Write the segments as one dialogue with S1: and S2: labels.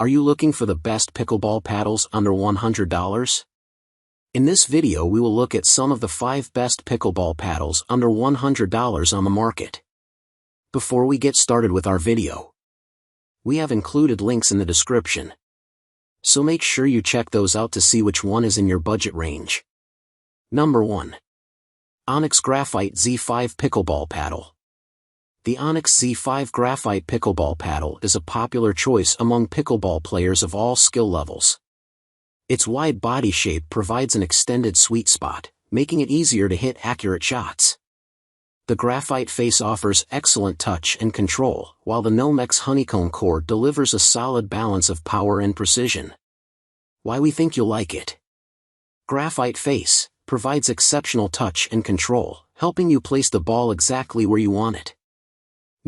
S1: Are you looking for the best pickleball paddles under $100? In this video we will look at some of the 5 best pickleball paddles under $100 on the market. Before we get started with our video, we have included links in the description, so make sure you check those out to see which one is in your budget range. Number 1. Onix Graphite Z5 Pickleball Paddle. The Onix Z5 Graphite Pickleball Paddle is a popular choice among pickleball players of all skill levels. Its wide body shape provides an extended sweet spot, making it easier to hit accurate shots. The graphite face offers excellent touch and control, while the Onix honeycomb core delivers a solid balance of power and precision. Why we think you'll like it. Graphite face provides exceptional touch and control, helping you place the ball exactly where you want it.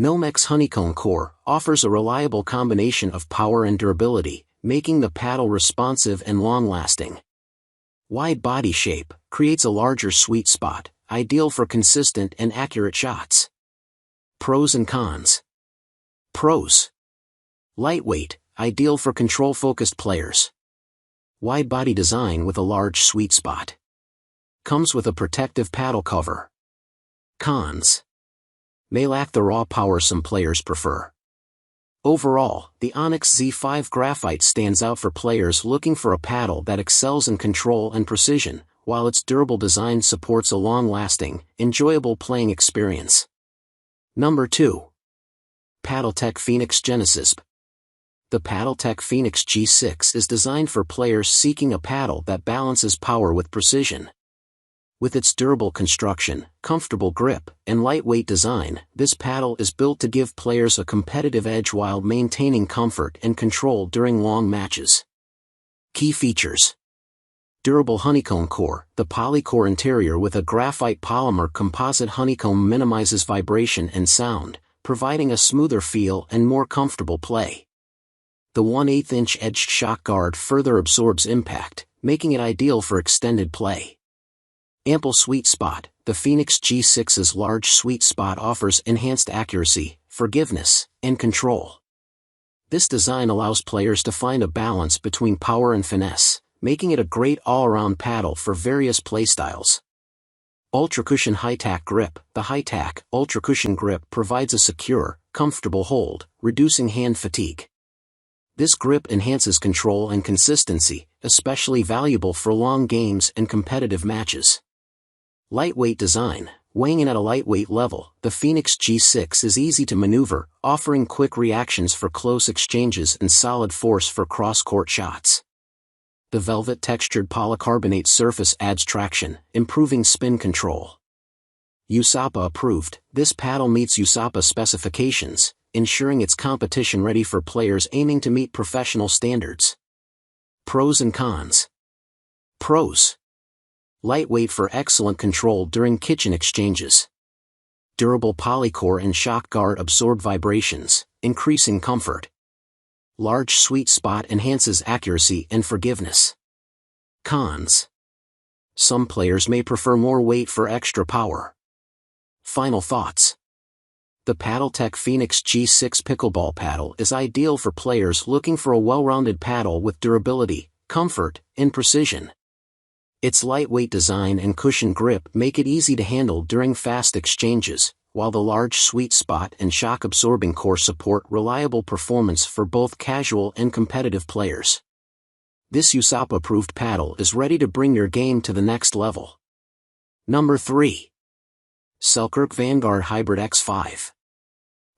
S1: Onix honeycomb core offers a reliable combination of power and durability, making the paddle responsive and long-lasting. Wide body shape creates a larger sweet spot, ideal for consistent and accurate shots. Pros and cons. Pros. Lightweight, ideal for control-focused players. Wide body design with a large sweet spot. Comes with a protective paddle cover. Cons. May lack the raw power some players prefer. Overall, the Onix Z5 Graphite stands out for players looking for a paddle that excels in control and precision, while its durable design supports a long-lasting, enjoyable playing experience. Number 2. Paddletek Phoenix Genesisb. The Paddletek Phoenix G6 is designed for players seeking a paddle that balances power with precision. With its durable construction, comfortable grip, and lightweight design, this paddle is built to give players a competitive edge while maintaining comfort and control during long matches. Key features. Durable honeycomb core. The polycore interior with a graphite polymer composite honeycomb minimizes vibration and sound, providing a smoother feel and more comfortable play. The 1/8-inch edged shock guard further absorbs impact, making it ideal for extended play. Ample sweet spot. The Phoenix G6's large sweet spot offers enhanced accuracy, forgiveness, and control. This design allows players to find a balance between power and finesse, making it a great all-around paddle for various playstyles. Ultra Cushion High-Tack Grip. The high-tack, ultra-cushion grip provides a secure, comfortable hold, reducing hand fatigue. This grip enhances control and consistency, especially valuable for long games and competitive matches. Lightweight design. Weighing in at a lightweight level, the Phoenix G6 is easy to maneuver, offering quick reactions for close exchanges and solid force for cross-court shots. The velvet textured polycarbonate surface adds traction, improving spin control. USAPA approved. This paddle meets USAPA specifications, ensuring it's competition ready for players aiming to meet professional standards. Pros and cons. Pros. Lightweight for excellent control during kitchen exchanges. Durable polycore and shock guard absorb vibrations, increasing comfort. Large sweet spot enhances accuracy and forgiveness. Cons. Some players may prefer more weight for extra power. Final thoughts. The Paddletek Phoenix G6 Pickleball Paddle is ideal for players looking for a well-rounded paddle with durability, comfort, and precision. Its lightweight design and cushion grip make it easy to handle during fast exchanges, while the large sweet spot and shock-absorbing core support reliable performance for both casual and competitive players. This USAPA-approved paddle is ready to bring your game to the next level. Number 3. Selkirk Vanguard Hybrid X5.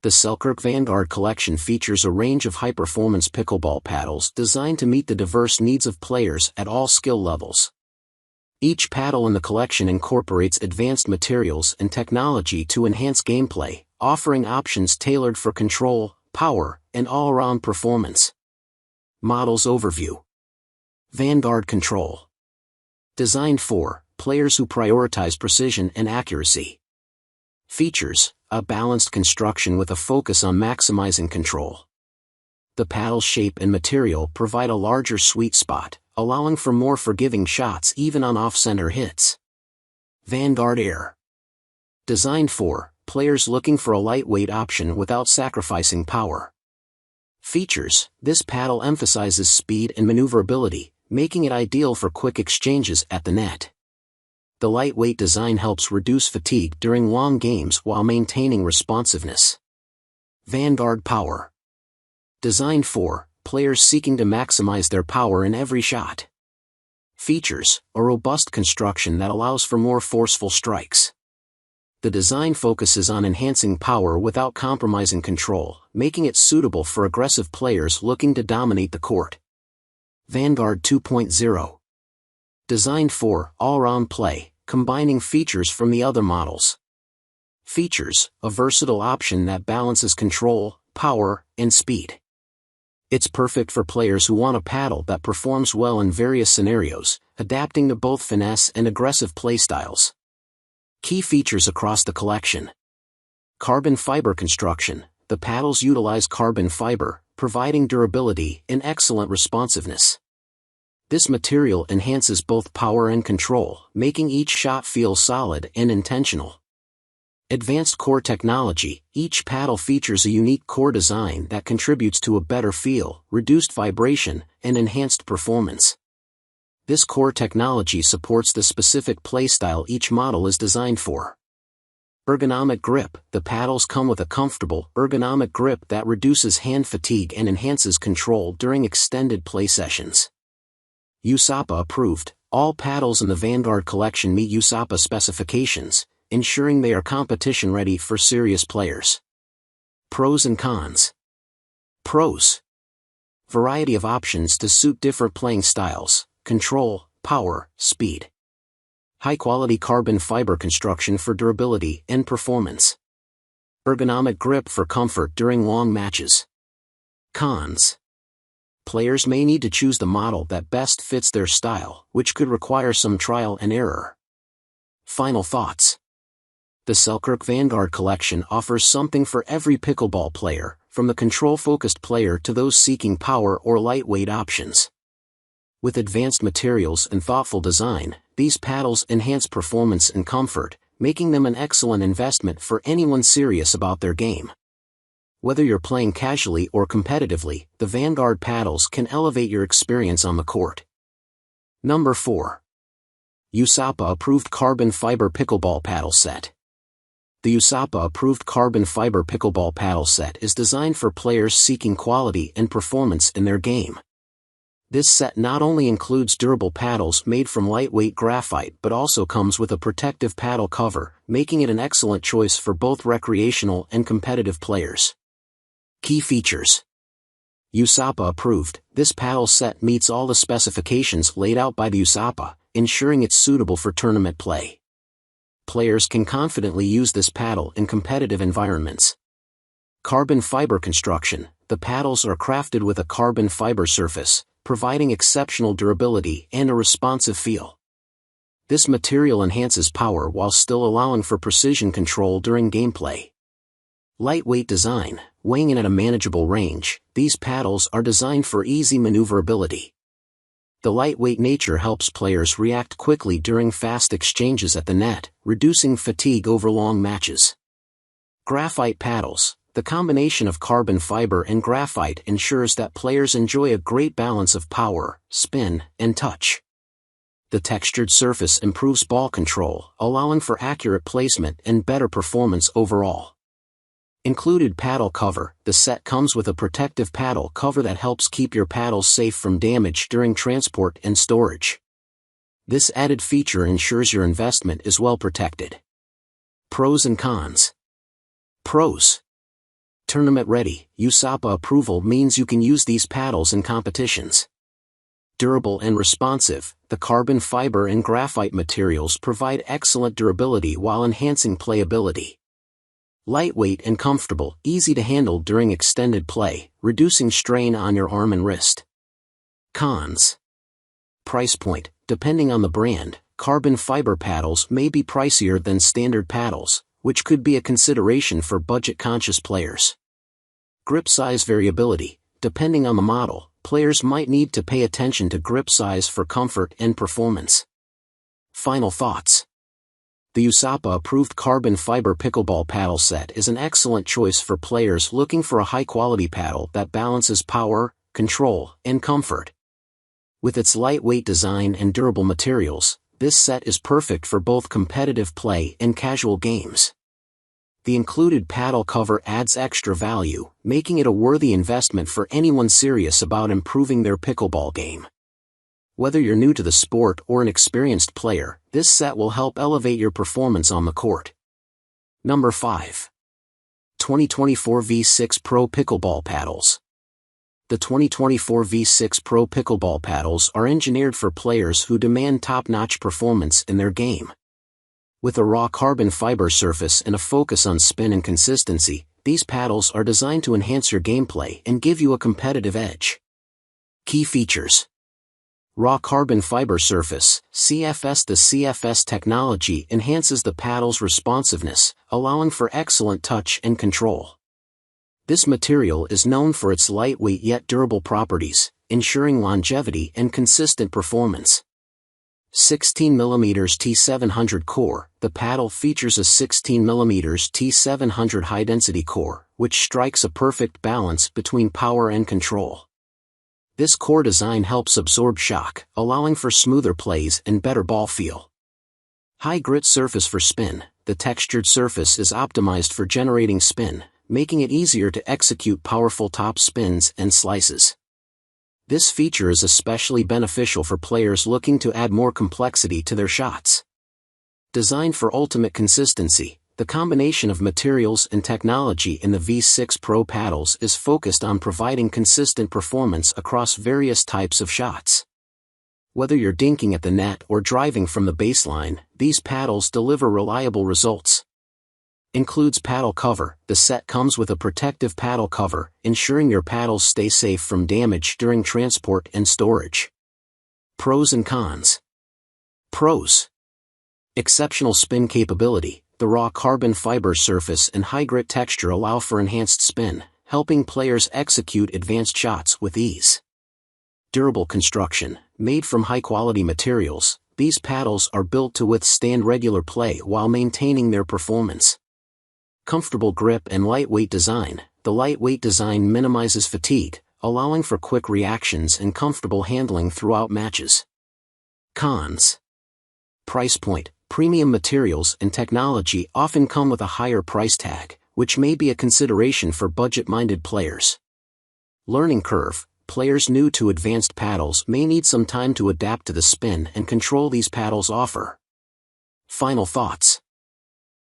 S1: The Selkirk Vanguard collection features a range of high-performance pickleball paddles designed to meet the diverse needs of players at all skill levels. Each paddle in the collection incorporates advanced materials and technology to enhance gameplay, offering options tailored for control, power, and all-around performance. Models overview. Vanguard Control. Designed for players who prioritize precision and accuracy. Features: a balanced construction with a focus on maximizing control. The paddle's shape and material provide a larger sweet spot, allowing for more forgiving shots even on off-center hits. Vanguard Air. Designed for players looking for a lightweight option without sacrificing power. Features: this paddle emphasizes speed and maneuverability, making it ideal for quick exchanges at the net. The lightweight design helps reduce fatigue during long games while maintaining responsiveness. Vanguard Power. Designed for players seeking to maximize their power in every shot. Features: a robust construction that allows for more forceful strikes. The design focuses on enhancing power without compromising control, making it suitable for aggressive players looking to dominate the court. Vanguard 2.0. Designed for all-round play, combining features from the other models. Features: a versatile option that balances control, power, and speed. It's perfect for players who want a paddle that performs well in various scenarios, adapting to both finesse and aggressive playstyles. Key features across the collection. Carbon fiber construction. The paddles utilize carbon fiber, providing durability and excellent responsiveness. This material enhances both power and control, making each shot feel solid and intentional. Advanced core technology. Each paddle features a unique core design that contributes to a better feel, reduced vibration, and enhanced performance. This core technology supports the specific playstyle each model is designed for. Ergonomic grip. The paddles come with a comfortable, ergonomic grip that reduces hand fatigue and enhances control during extended play sessions. USAPA approved. All paddles in the Vanguard collection meet USAPA specifications, ensuring they are competition ready for serious players. Pros and cons. Pros. Variety of options to suit different playing styles. Control, power, speed. High-quality carbon fiber construction for durability and performance. Ergonomic grip for comfort during long matches. Cons. Players may need to choose the model that best fits their style, which could require some trial and error. Final thoughts. The Selkirk Vanguard collection offers something for every pickleball player, from the control-focused player to those seeking power or lightweight options. With advanced materials and thoughtful design, these paddles enhance performance and comfort, making them an excellent investment for anyone serious about their game. Whether you're playing casually or competitively, the Vanguard paddles can elevate your experience on the court. Number 4. USAPA Approved Carbon Fiber Pickleball Paddle Set. The USAPA Approved Carbon Fiber Pickleball Paddle Set is designed for players seeking quality and performance in their game. This set not only includes durable paddles made from lightweight graphite but also comes with a protective paddle cover, making it an excellent choice for both recreational and competitive players. Key features. USAPA approved. This paddle set meets all the specifications laid out by the USAPA, ensuring it's suitable for tournament play. Players can confidently use this paddle in competitive environments. Carbon fiber construction. The paddles are crafted with a carbon fiber surface, providing exceptional durability and a responsive feel. This material enhances power while still allowing for precision control during gameplay. Lightweight design. Weighing in at a manageable range, these paddles are designed for easy maneuverability. The lightweight nature helps players react quickly during fast exchanges at the net, reducing fatigue over long matches. Graphite paddles. The combination of carbon fiber and graphite ensures that players enjoy a great balance of power, spin, and touch. The textured surface improves ball control, allowing for accurate placement and better performance overall. Included paddle cover. The set comes with a protective paddle cover that helps keep your paddles safe from damage during transport and storage. This added feature ensures your investment is well protected. Pros and cons. Pros. Tournament ready. USAPA approval means you can use these paddles in competitions. Durable and responsive. The carbon fiber and graphite materials provide excellent durability while enhancing playability. Lightweight and comfortable, easy to handle during extended play, reducing strain on your arm and wrist. Cons. Price point. Depending on the brand, carbon fiber paddles may be pricier than standard paddles, which could be a consideration for budget-conscious players. Grip size variability. Depending on the model, players might need to pay attention to grip size for comfort and performance. Final thoughts. The USAPA-approved carbon fiber pickleball paddle set is an excellent choice for players looking for a high-quality paddle that balances power, control, and comfort. With its lightweight design and durable materials, this set is perfect for both competitive play and casual games. The included paddle cover adds extra value, making it a worthy investment for anyone serious about improving their pickleball game. Whether you're new to the sport or an experienced player, this set will help elevate your performance on the court. Number 5. 2024 V6 Pro Pickleball Paddles. The 2024 V6 Pro Pickleball Paddles are engineered for players who demand top-notch performance in their game. With a raw carbon fiber surface and a focus on spin and consistency, these paddles are designed to enhance your gameplay and give you a competitive edge. Key features: raw carbon fiber surface, CFS. The CFS technology enhances the paddle's responsiveness, allowing for excellent touch and control. This material is known for its lightweight yet durable properties, ensuring longevity and consistent performance. 16mm T700 core. The paddle features a 16mm T700 high-density core, which strikes a perfect balance between power and control. This core design helps absorb shock, allowing for smoother plays and better ball feel. High grit surface for spin. The textured surface is optimized for generating spin, making it easier to execute powerful top spins and slices. This feature is especially beneficial for players looking to add more complexity to their shots. Designed for ultimate consistency, the combination of materials and technology in the V6 Pro paddles is focused on providing consistent performance across various types of shots. Whether you're dinking at the net or driving from the baseline, these paddles deliver reliable results. Includes paddle cover. The set comes with a protective paddle cover, ensuring your paddles stay safe from damage during transport and storage. Pros and cons. Pros: exceptional spin capability. The raw carbon fiber surface and high grit texture allow for enhanced spin, helping players execute advanced shots with ease. Durable construction. Made from high-quality materials, these paddles are built to withstand regular play while maintaining their performance. Comfortable grip and lightweight design. The lightweight design minimizes fatigue, allowing for quick reactions and comfortable handling throughout matches. Cons. Price point. Premium materials and technology often come with a higher price tag, which may be a consideration for budget-minded players. Learning curve. Players new to advanced paddles may need some time to adapt to the spin and control these paddles offer. Final thoughts.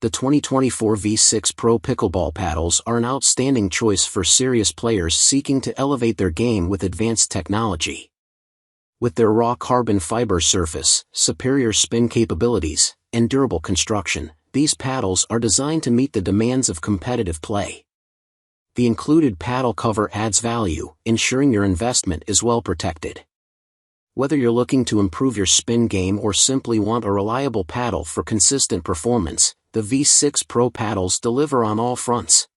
S1: The 2024 V6 Pro Pickleball Paddles are an outstanding choice for serious players seeking to elevate their game with advanced technology. With their raw carbon fiber surface, superior spin capabilities, and durable construction, these paddles are designed to meet the demands of competitive play. The included paddle cover adds value, ensuring your investment is well protected. Whether you're looking to improve your spin game or simply want a reliable paddle for consistent performance, the V6 Pro paddles deliver on all fronts.